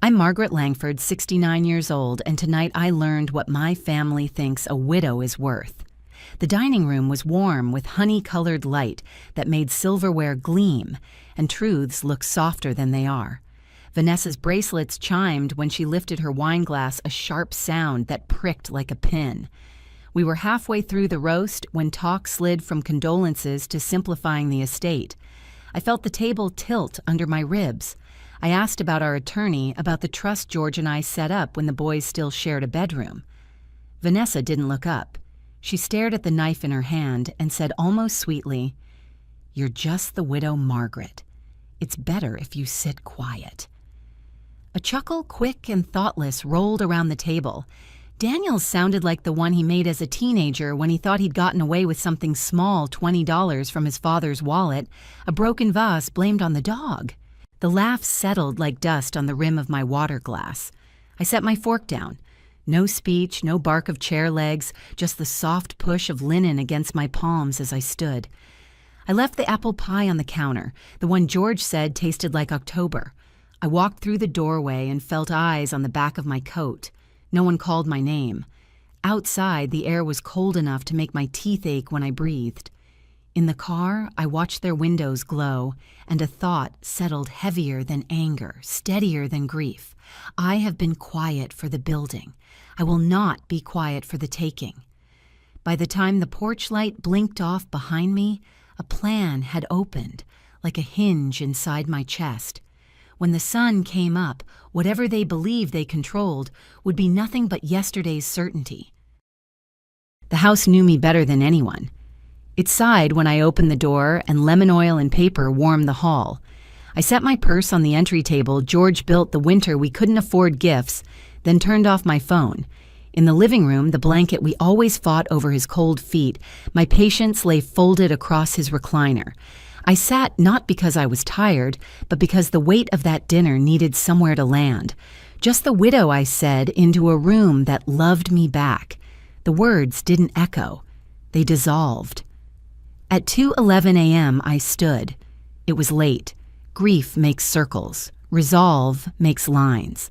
I'm Margaret Langford, 69 years old, and tonight I learned what my family thinks a widow is worth. The dining room was warm with honey-colored light that made silverware gleam, and truths look softer than they are. Vanessa's bracelets chimed when she lifted her wine glass, a sharp sound that pricked like a pin. We were halfway through the roast when talk slid from condolences to simplifying the estate. I felt the table tilt under my ribs. I asked about our attorney, about the trust George and I set up when the boys still shared a bedroom. Vanessa didn't look up. She stared at the knife in her hand and said almost sweetly, "You're just the widow Margaret. It's better if you sit quiet." A chuckle, quick and thoughtless, rolled around the table. Daniel's sounded like the one he made as a teenager when he thought he'd gotten away with something small, $20 from his father's wallet, a broken vase blamed on the dog. The laugh settled like dust on the rim of my water glass. I set my fork down. No speech, no bark of chair legs, just the soft push of linen against my palms as I stood. I left the apple pie on the counter, the one George said tasted like October. I walked through the doorway and felt eyes on the back of my coat. No one called my name. Outside, the air was cold enough to make my teeth ache when I breathed. In the car, I watched their windows glow, and a thought settled heavier than anger, steadier than grief. I have been quiet for the building. I will not be quiet for the taking. By the time the porch light blinked off behind me, a plan had opened, like a hinge inside my chest. When the sun came up, whatever they believed they controlled would be nothing but yesterday's certainty. The house knew me better than anyone. It sighed when I opened the door, and lemon oil and paper warmed the hall. I set my purse on the entry table George built the winter we couldn't afford gifts, then turned off my phone. In the living room, the blanket we always fought over his cold feet, my patience lay folded across his recliner. I sat not because I was tired, but because the weight of that dinner needed somewhere to land. Just the widow, I said, into a room that loved me back. The words didn't echo. They dissolved. At 2:11 a.m. I stood. It was late. Grief makes circles. Resolve makes lines.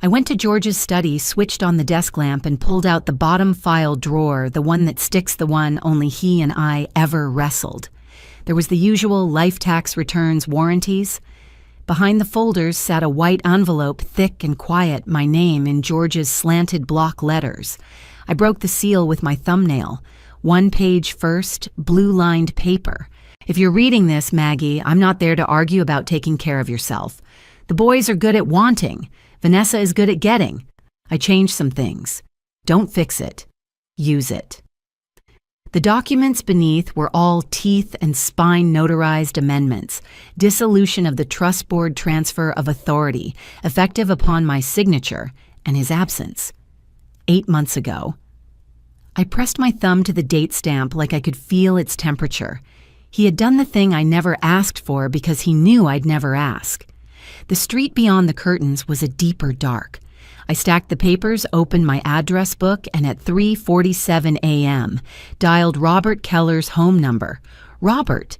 I went to George's study, switched on the desk lamp, and pulled out the bottom file drawer, the one that sticks the one only he and I ever wrestled. There was the usual life tax returns warranties. Behind the folders sat a white envelope, thick and quiet, my name in George's slanted block letters. I broke the seal with my thumbnail. 1 page first, blue-lined paper. If you're reading this, Maggie, I'm not there to argue about taking care of yourself. The boys are good at wanting. Vanessa is good at getting. I changed some things. Don't fix it. Use it. The documents beneath were all teeth and spine notarized amendments, dissolution of the trust board transfer of authority, effective upon my signature and his absence. 8 months ago. I pressed my thumb to the date stamp like I could feel its temperature. He had done the thing I never asked for because he knew I'd never ask. The street beyond the curtains was a deeper dark. I stacked the papers, opened my address book, and at 3:47 a.m., dialed Robert Keller's home number. Robert!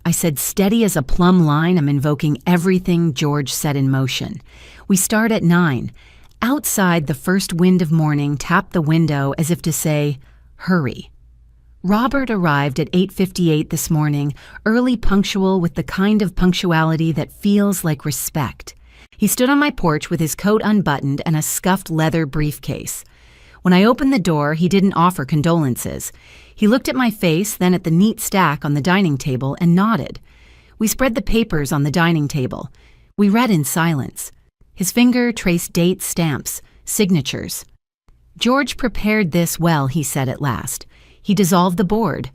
I said, steady as a plumb line, I'm invoking everything George set in motion. We start at 9. Outside, the first wind of morning tapped the window as if to say, hurry. Robert arrived at 8:58 this morning, early punctual with the kind of punctuality that feels like respect. He stood on my porch with his coat unbuttoned and a scuffed leather briefcase. When I opened the door, he didn't offer condolences. He looked at my face, then at the neat stack on the dining table, and nodded. We spread the papers on the dining table. We read in silence. His finger traced dates, stamps, signatures. George prepared this well, he said at last. He dissolved the board.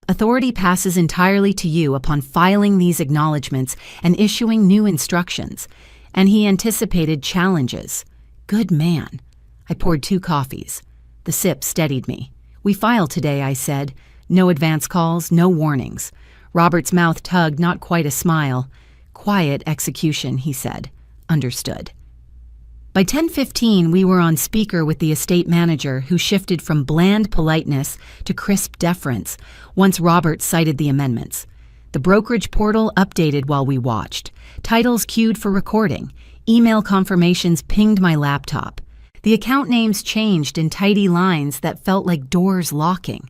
Authority passes entirely to you upon filing these acknowledgments and issuing new instructions. And he anticipated challenges. Good man. I poured 2 coffees. The sip steadied me. We file today, I said. No advance calls, no warnings. Robert's mouth tugged, not quite a smile. Quiet execution, he said. Understood. By 10:15, we were on speaker with the estate manager, who shifted from bland politeness to crisp deference once Robert cited the amendments. The brokerage portal updated while we watched. Titles queued for recording. Email confirmations pinged my laptop. The account names changed in tidy lines that felt like doors locking.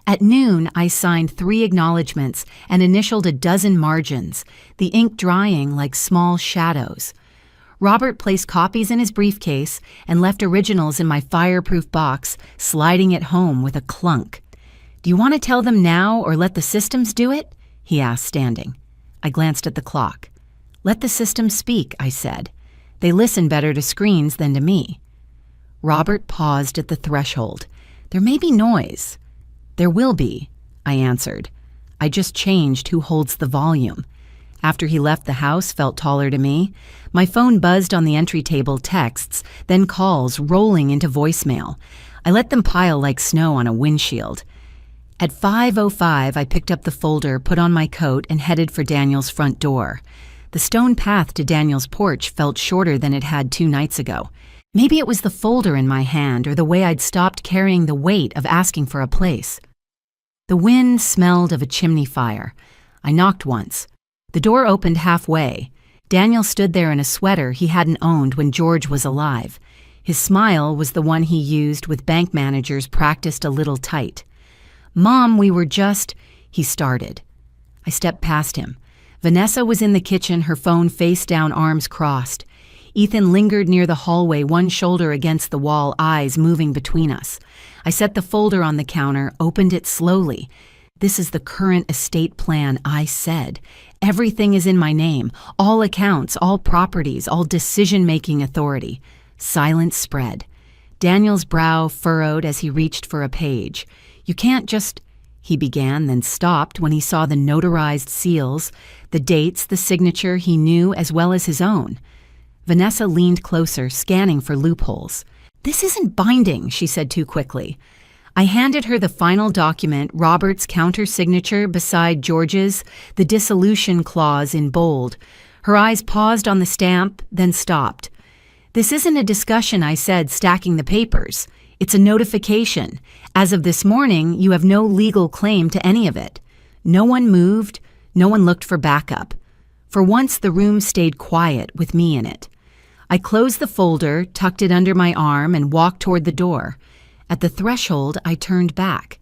At noon, I signed 3 acknowledgments and initialed a dozen margins, the ink drying like small shadows. Robert placed copies in his briefcase and left originals in my fireproof box, sliding it home with a clunk. "Do you want to tell them now or let the systems do it?" he asked, standing. I glanced at the clock. "Let the systems speak," I said. "They listen better to screens than to me." Robert paused at the threshold. "There may be noise." "There will be," I answered. "I just changed who holds the volume." After he left, the house felt taller to me. My phone buzzed on the entry table, texts, then calls rolling into voicemail. I let them pile like snow on a windshield. At 5:05, I picked up the folder, put on my coat, and headed for Daniel's front door. The stone path to Daniel's porch felt shorter than it had 2 nights ago. Maybe it was the folder in my hand or the way I'd stopped carrying the weight of asking for a place. The wind smelled of a chimney fire. I knocked once. The door opened halfway. Daniel stood there in a sweater he hadn't owned when George was alive. His smile was the one he used with bank managers practiced a little tight. "Mom, we were just—" he started. I stepped past him. Vanessa was in the kitchen, her phone face down, arms crossed. Ethan lingered near the hallway, one shoulder against the wall, eyes moving between us. I set the folder on the counter, opened it slowly. "This is the current estate plan," I said. "Everything is in my name, all accounts, all properties, all decision-making authority." Silence spread. Daniel's brow furrowed as he reached for a page. "You can't just—" he began, then stopped when he saw the notarized seals, the dates, the signature he knew as well as his own. Vanessa leaned closer, scanning for loopholes. "This isn't binding," she said too quickly. I handed her the final document, Robert's counter-signature beside George's, the dissolution clause in bold. Her eyes paused on the stamp, then stopped. "This isn't a discussion," I said, stacking the papers. "It's a notification. As of this morning, you have no legal claim to any of it." No one moved. No one looked for backup. For once, the room stayed quiet with me in it. I closed the folder, tucked it under my arm, and walked toward the door. At the threshold, I turned back.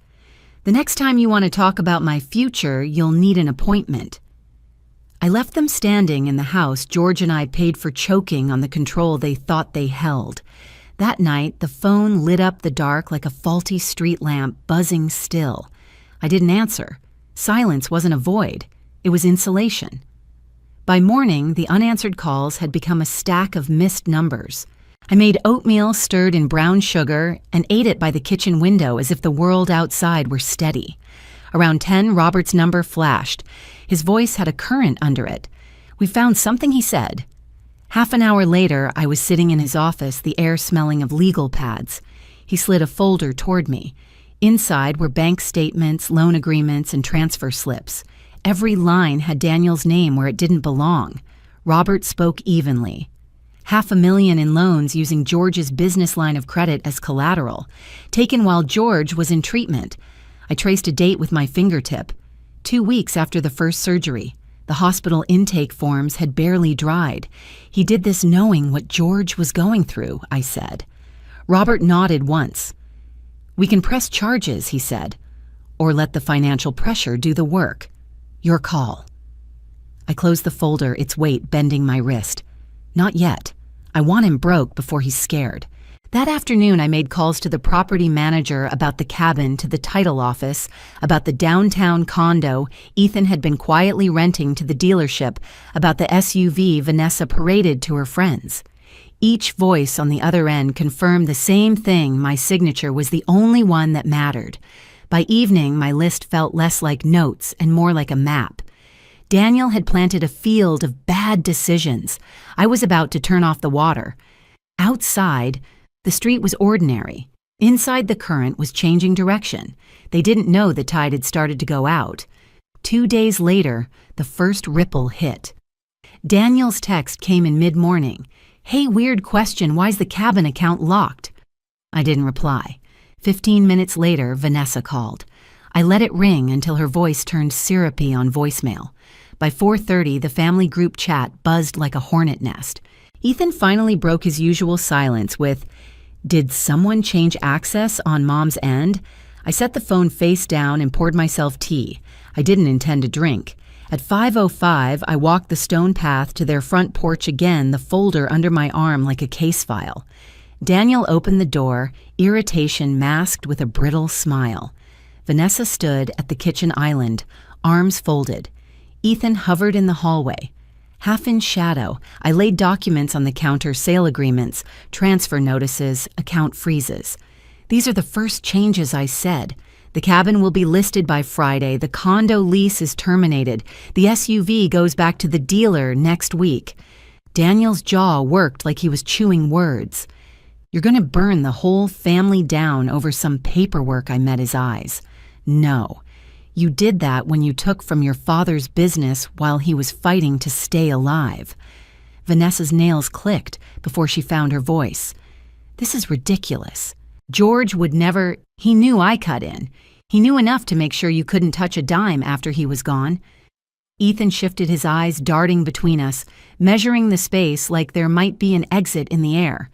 "The next time you want to talk about my future, you'll need an appointment." I left them standing in the house George and I paid for choking on the control they thought they held. That night, the phone lit up the dark like a faulty street lamp, buzzing still. I didn't answer. Silence wasn't a void. It was insulation. By morning, the unanswered calls had become a stack of missed numbers. I made oatmeal stirred in brown sugar and ate it by the kitchen window as if the world outside were steady. Around 10, Robert's number flashed. His voice had a current under it. "We found something," he said. Half an hour later, I was sitting in his office, the air smelling of legal pads. He slid a folder toward me. Inside were bank statements, loan agreements, and transfer slips. Every line had Daniel's name where it didn't belong. Robert spoke evenly. $500,000 in loans using George's business line of credit as collateral, taken while George was in treatment. I traced a date with my fingertip. 2 weeks after the first surgery. The hospital intake forms had barely dried. He did this knowing what George was going through, I said. Robert nodded once. "We can press charges," he said, "or let the financial pressure do the work. Your call." I closed the folder, its weight bending my wrist. Not yet. I want him broke before he's scared. That afternoon, I made calls to the property manager about the cabin, to the title office, about the downtown condo Ethan had been quietly renting to the dealership, about the SUV Vanessa paraded to her friends. Each voice on the other end confirmed the same thing: my signature was the only one that mattered. By evening, my list felt less like notes and more like a map. Daniel had planted a field of bad decisions. I was about to turn off the water. Outside, the street was ordinary. Inside, the current was changing direction. They didn't know the tide had started to go out. 2 days later, the first ripple hit. Daniel's text came in mid-morning. "Hey, weird question, why's the cabin account locked?" I didn't reply. 15 minutes later, Vanessa called. I let it ring until her voice turned syrupy on voicemail. By 4:30, the family group chat buzzed like a hornet nest. Ethan finally broke his usual silence with, "Did someone change access on Mom's end?" I set the phone face down and poured myself tea. I didn't intend to drink. At 5:05, I walked the stone path to their front porch again, the folder under my arm like a case file. Daniel opened the door, irritation masked with a brittle smile. Vanessa stood at the kitchen island, arms folded. Ethan hovered in the hallway. Half in shadow, I laid documents on the counter, sale agreements, transfer notices, account freezes. "These are the first changes," I said. "The cabin will be listed by Friday, the condo lease is terminated, the SUV goes back to the dealer next week." Daniel's jaw worked like he was chewing words. "You're going to burn the whole family down over some paperwork," I met his eyes. "No. You did that when you took from your father's business while he was fighting to stay alive." Vanessa's nails clicked before she found her voice. "This is ridiculous. George would never—" "He knew I cut in. He knew enough to make sure you couldn't touch a dime after he was gone." Ethan shifted his eyes, darting between us, measuring the space like there might be an exit in the air.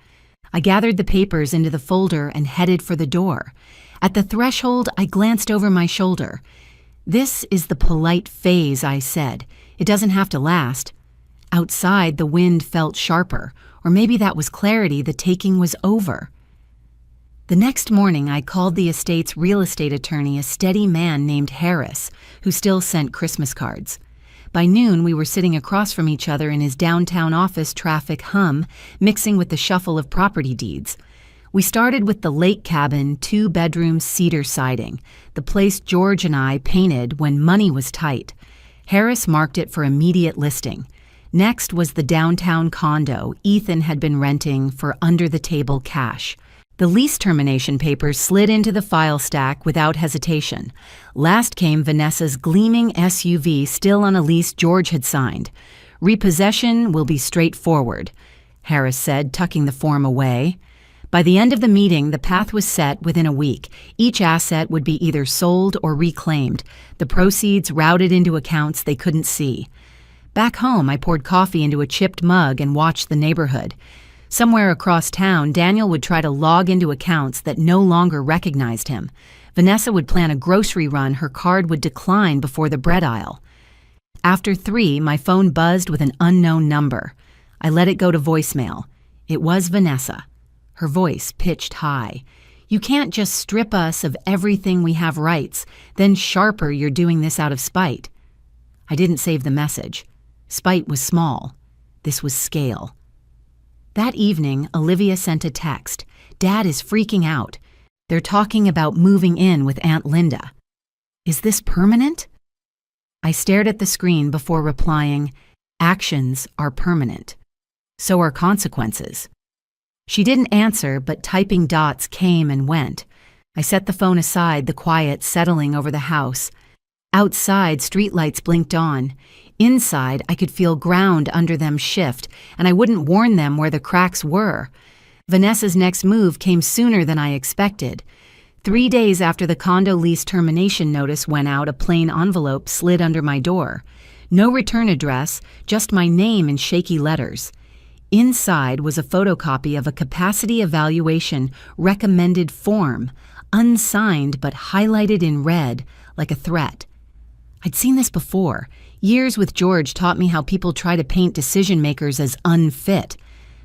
I gathered the papers into the folder and headed for the door. At the threshold, I glanced over my shoulder. "This is the polite phase," I said. "It doesn't have to last." Outside, the wind felt sharper, or maybe that was clarity, the taking was over. The next morning, I called the estate's real estate attorney, a steady man named Harris, who still sent Christmas cards. By noon, we were sitting across from each other in his downtown office, traffic hum, mixing with the shuffle of property deeds. We started with the lake cabin, 2-bedroom cedar siding, the place George and I painted when money was tight. Harris marked it for immediate listing. Next was the downtown condo Ethan had been renting for under-the-table cash. The lease termination papers slid into the file stack without hesitation. Last came Vanessa's gleaming SUV still on a lease George had signed. "Repossession will be straightforward," Harris said, tucking the form away. By the end of the meeting, the path was set within a week. Each asset would be either sold or reclaimed, the proceeds routed into accounts they couldn't see. Back home, I poured coffee into a chipped mug and watched the neighborhood. Somewhere across town, Daniel would try to log into accounts that no longer recognized him. Vanessa would plan a grocery run her card would decline before the bread aisle. After 3, my phone buzzed with an unknown number. I let it go to voicemail. It was Vanessa. Her voice pitched high. "You can't just strip us of everything we have rights, then sharper you're doing this out of spite." I didn't save the message. Spite was small. This was scale. That evening, Olivia sent a text. "Dad is freaking out. They're talking about moving in with Aunt Linda." "Is this permanent?" I stared at the screen before replying, "Actions are permanent. So are consequences." She didn't answer, but typing dots came and went. I set the phone aside, the quiet settling over the house. Outside, streetlights blinked on. Inside, I could feel ground under them shift, and I wouldn't warn them where the cracks were. Vanessa's next move came sooner than I expected. 3 days after the condo lease termination notice went out, a plain envelope slid under my door. No return address, just my name in shaky letters. Inside was a photocopy of a capacity evaluation recommended form, unsigned but highlighted in red like a threat. I'd seen this before. Years with George taught me how people try to paint decision makers as unfit.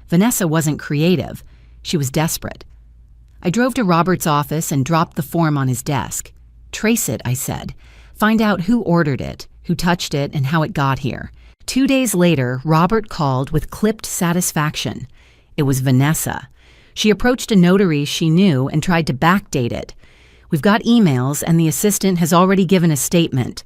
Vanessa wasn't creative. She was desperate. I drove to Robert's office and dropped the form on his desk. "Trace it," I said. "Find out who ordered it, who touched it, and how it got here." 2 days later, Robert called with clipped satisfaction. It was Vanessa. She approached a notary she knew and tried to backdate it. "We've got emails, and the assistant has already given a statement."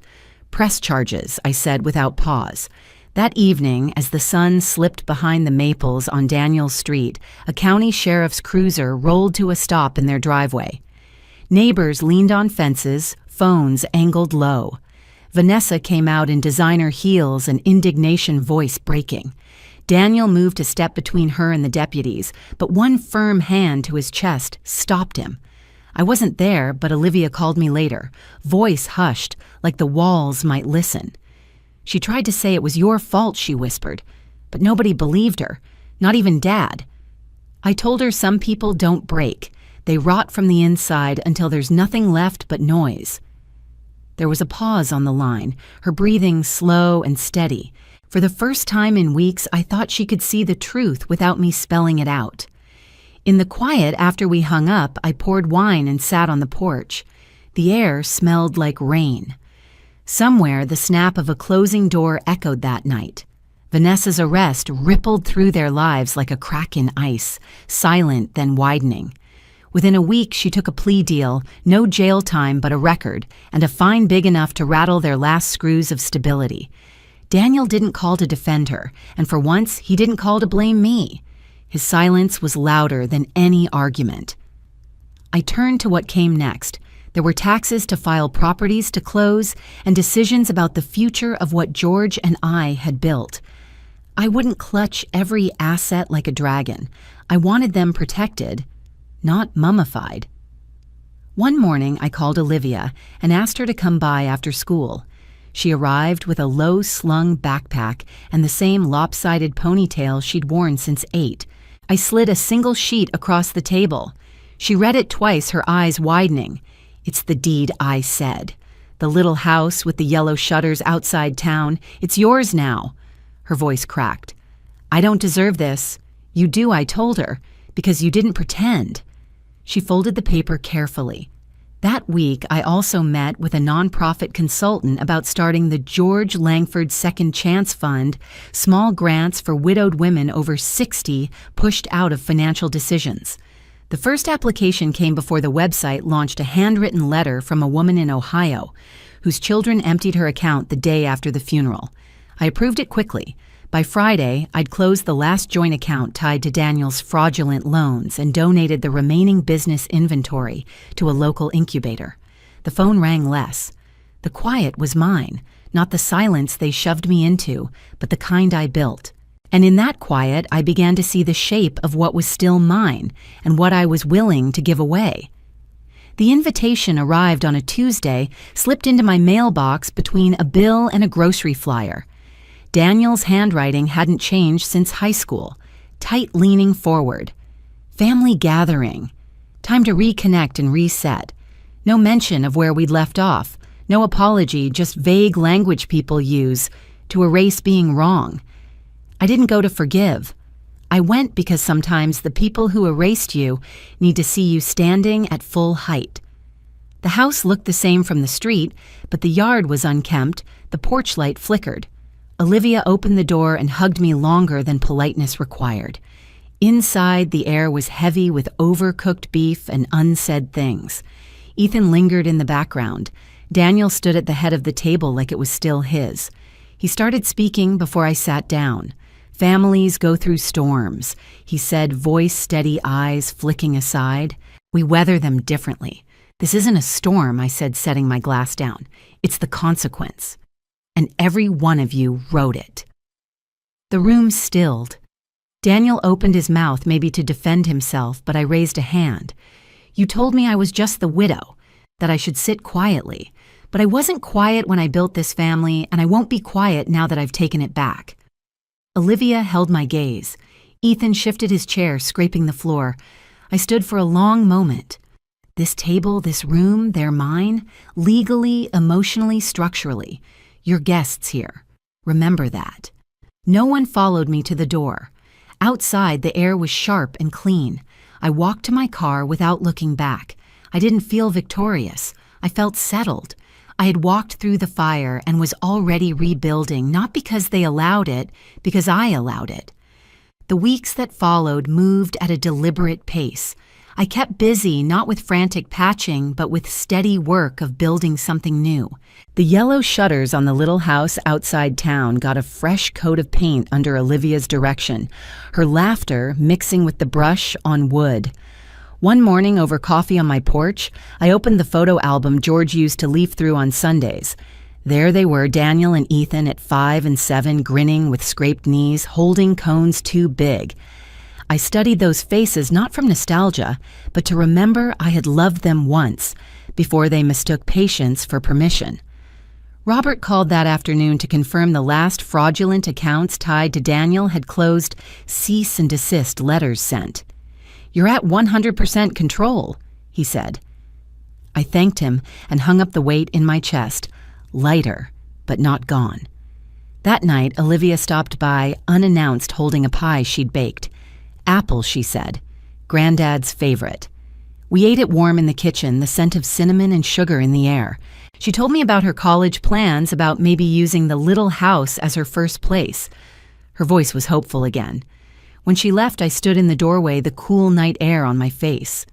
"Press charges," I said without pause. That evening, as the sun slipped behind the maples on Daniels Street, a county sheriff's cruiser rolled to a stop in their driveway. Neighbors leaned on fences, phones angled low. Vanessa came out in designer heels and indignation voice breaking. Daniel moved to step between her and the deputies, but one firm hand to his chest stopped him. I wasn't there, but Olivia called me later, voice hushed, like the walls might listen. She tried to say it was your fault, she whispered, but nobody believed her. Not even Dad. I told her some people don't break. They rot from the inside until there's nothing left but noise. There was a pause on the line, her breathing slow and steady. For the first time in weeks, I thought she could see the truth without me spelling it out. In the quiet after we hung up, I poured wine and sat on the porch. The air smelled like rain. Somewhere, the snap of a closing door echoed that night. Vanessa's arrest rippled through their lives like a crack in ice, silent then widening. Within a week, she took a plea deal, no jail time but a record, and a fine big enough to rattle their last screws of stability. Daniel didn't call to defend her, and for once, he didn't call to blame me. His silence was louder than any argument. I turned to what came next. There were taxes to file, properties to close, and decisions about the future of what George and I had built. I wouldn't clutch every asset like a dragon. I wanted them protected, not mummified. One morning, I called Olivia and asked her to come by after school. She arrived with a low-slung backpack and the same lopsided ponytail she'd worn since 8. I slid a single sheet across the table. She read it twice, her eyes widening. It's the deed I said. The little house with the yellow shutters outside town. It's yours now. Her voice cracked. I don't deserve this. You do, I told her, because you didn't pretend. She folded the paper carefully. That week, I also met with a nonprofit consultant about starting the George Langford Second Chance Fund, small grants for widowed women over 60 pushed out of financial decisions. The first application came before the website launched a handwritten letter from a woman in Ohio, whose children emptied her account the day after the funeral. I approved it quickly. By Friday, I'd closed the last joint account tied to Daniel's fraudulent loans and donated the remaining business inventory to a local incubator. The phone rang less. The quiet was mine, not the silence they shoved me into, but the kind I built. And in that quiet, I began to see the shape of what was still mine and what I was willing to give away. The invitation arrived on a Tuesday, slipped into my mailbox between a bill and a grocery flyer. Daniel's handwriting hadn't changed since high school, tight leaning forward. Family gathering. Time to reconnect and reset. No mention of where we'd left off. No apology, just vague language people use to erase being wrong. I didn't go to forgive. I went because sometimes the people who erased you need to see you standing at full height. The house looked the same from the street, but the yard was unkempt, the porch light flickered. Olivia opened the door and hugged me longer than politeness required. Inside, the air was heavy with overcooked beef and unsaid things. Ethan lingered in the background. Daniel stood at the head of the table like it was still his. He started speaking before I sat down. Families go through storms, he said, voice steady, eyes flicking aside. We weather them differently. This isn't a storm, I said, setting my glass down. It's the consequence. And every one of you wrote it. The room stilled. Daniel opened his mouth, maybe to defend himself, but I raised a hand. You told me I was just the widow, that I should sit quietly. But I wasn't quiet when I built this family, and I won't be quiet now that I've taken it back. Olivia held my gaze. Ethan shifted his chair, scraping the floor. I stood for a long moment. This table, this room, they're mine, legally, emotionally, structurally. You're guests here. Remember that. No one followed me to the door. Outside, the air was sharp and clean. I walked to my car without looking back. I didn't feel victorious. I felt settled. I had walked through the fire and was already rebuilding, not because they allowed it, because I allowed it. The weeks that followed moved at a deliberate pace. I kept busy, not with frantic patching, but with steady work of building something new. The yellow shutters on the little house outside town got a fresh coat of paint under Olivia's direction, her laughter mixing with the brush on wood. One morning over coffee on my porch, I opened the photo album George used to leaf through on Sundays. There they were, Daniel and Ethan at 5 and 7, grinning with scraped knees, holding cones too big. I studied those faces not from nostalgia, but to remember I had loved them once, before they mistook patience for permission. Robert called that afternoon to confirm the last fraudulent accounts tied to Daniel had closed cease and desist letters sent. "You're at 100% control," he said. I thanked him and hung up the weight in my chest, lighter, but not gone. That night, Olivia stopped by, unannounced, holding a pie she'd baked. Apple, she said. Granddad's favorite. We ate it warm in the kitchen, the scent of cinnamon and sugar in the air. She told me about her college plans, about maybe using the little house as her first place. Her voice was hopeful again. When she left, I stood in the doorway, the cool night air on my face.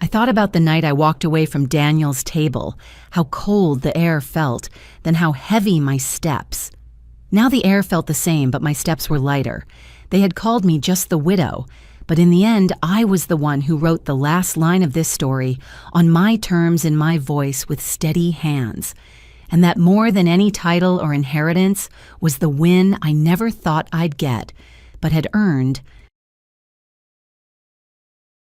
I thought about the night I walked away from Daniel's table, how cold the air felt, then how heavy my steps. Now the air felt the same, but my steps were lighter. They had called me just the widow, but in the end, I was the one who wrote the last line of this story on my terms in my voice with steady hands. And that more than any title or inheritance was the win I never thought I'd get, but had earned